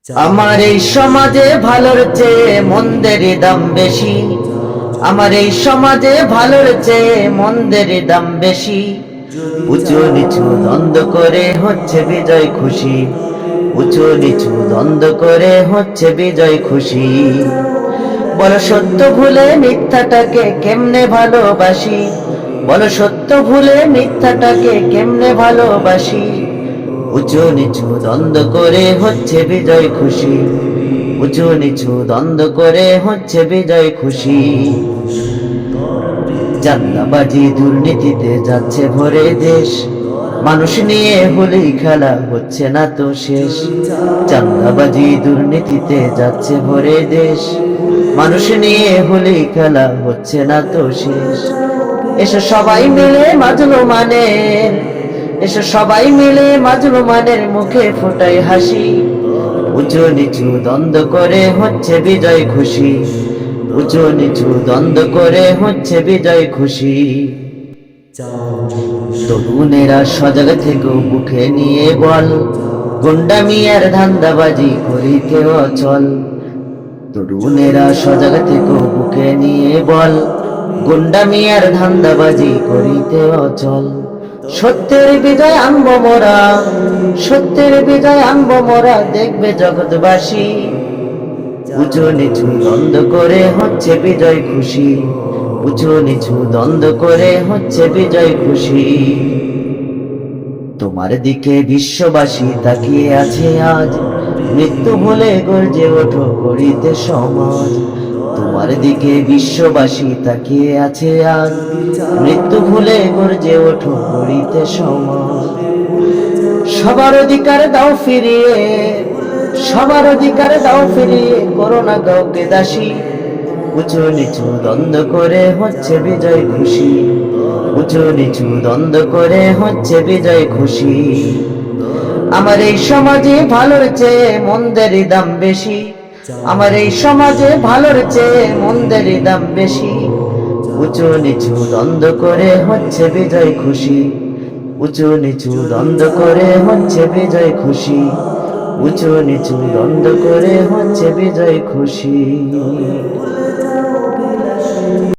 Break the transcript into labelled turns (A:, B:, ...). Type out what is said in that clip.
A: আমার এই সমাজে ভালোর চেয়ে মন্দের দাম বেশি। আমার এই সমাজে ভালোর চেয়ে মন্দের দাম বেশি। উঁচু নিচু দ্বন্দ্ব করে হচ্ছে বিজয় খুশি। উঁচু নিচু দ্বন্দ্ব করে হচ্ছে বিজয় খুশি। বলো সত্য ভুলে মিথ্যাটাকে কেমনে ভালোবাসি। বলো সত্য ভুলে মিথ্যাটাকে কেমনে ভালোবাসি। উঁচু নিচু দ্বন্দ্ব করে হচ্ছে বিজয় খুশি। উঁচু নিচু দ্বন্দ্ব করে হচ্ছে বিজয় খুশি। চাঁদাবাজি দুর্নীতিতে যাচ্ছে ভরে দেশ। মানুষ নিয়ে হোলি খেলা হচ্ছে না তো শেষ। চাঁদাবাজি দুর্নীতিতে যাচ্ছে ভরে দেশ। মানুষ নিয়ে হোলি খেলা হচ্ছে না তো শেষ। এসো সবাই মিলে মাজলুমানের, এসো সবাই মিলে মাজলুমানের মুখে ফোটাই হাসি। উঁচু নিচু দ্বন্দ্ব করে হচ্ছে বিজয় খুশি। উঁচু নিচু দ্বন্দ্ব করে হচ্ছে বিজয় খুশি। তরুণেরা সজাগ থেকে বুকে নিয়ে বল, গুন্ডামি আর ধান্দাবাজি করিতে অচল। তরুণেরা সজাগ থেকে বুকে নিয়ে বল, গুন্ডামি আর ধান্দাবাজি করিতে অচল। সত্যের বিজয় আনব মোরা, সত্যের বিজয় আনব মোরা, দেখবে জগৎবাসী। উঁচু নিচু দ্বন্দ্ব করে হচ্ছে বিজয় খুশি। উঁচু নিচু দ্বন্দ্ব করে হচ্ছে বিজয় খুশি। তোমার দিকে বিশ্ববাসী তাকিয়ে আছে আজ, মৃত্যু ভুলে গর্জে ওঠো করিতে সমাজ। তোমার দিকে বিশ্ববাসী তাকিয়ে আছে আজ, মৃত্যু ভুলে গর্জে ওঠো করিতে সমাজ। সবার অধিকার দাও ফিরিয়ে, সবার অধিকার দাও ফিরিয়ে, করোনা কাউকে দাসী। উঁচু নিচু দ্বন্দ্ব করে হচ্ছে বিজয় খুশি। উঁচু নিচু দ্বন্দ্ব করে হচ্ছে বিজয় খুশি। আমার এই সমাজে ভালোর চেয়ে মন্দের দাম বেশি। আমার এই সমাজে ভালোর চেয়ে মন্দের দাম বেশি। উঁচু নিচু দ্বন্দ্ব করে হচ্ছে বিজয় খুশি। উঁচু নিচু দ্বন্দ্ব করে হচ্ছে বিজয় খুশি। উঁচু নিচু দ্বন্দ্ব করে হচ্ছে বিজয় খুশি।